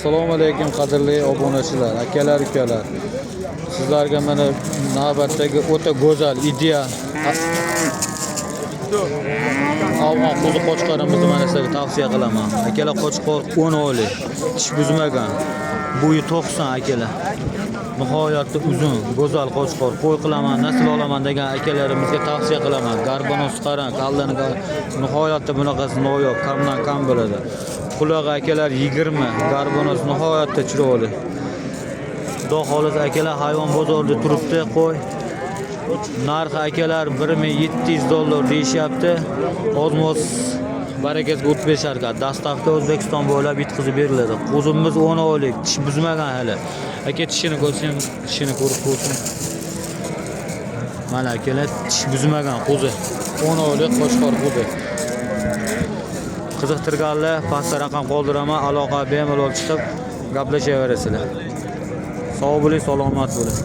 Assalomu alaykum qadrli obunachilar, akalar, ukalar. Sizlarga mana navbatdagi o'ta go'zal ideal qo'zi qo'chqorimizni mana sizlarga tavsiya qilaman. Akalar, qo'chqor 10 oylik, tish buzmagan. Bo'yi 90 akalar. Nihoyatda uzun, go'zal qo'chqor. Qo'y qilaman, nasl olaman degan akalarimizga tavsiya qilaman. Garbonos qarang, kallaniga nihoyatda bunaqasi noyob, kamdan kam bo'ladi. Qulog'i akalar 20, garbonos nihoyatda chiroyli. Xudo xohlasa akalar, hayvon bozorida turibdi qo'y. Narxi akalar $1700 deyishyapti. Ozmoz barakasiga 35 harakat. Dastavka O'zbekiston bo'ylab bitkazib beriladi. Qo'zimiz 10 oylik, tish buzmagan hali. Aka tishini ko'rsang, tishini ko'rib qo'ysin. Mana akalar, tish buzmagan qo'zi. 10 oylik qo'chqor qo'zi. Qiziqtirganlar pastda raqam qoldiraman, aloqa bemalol chiqib gaplashaverasizlar. Sog' bo'ling, salomat bo'ling.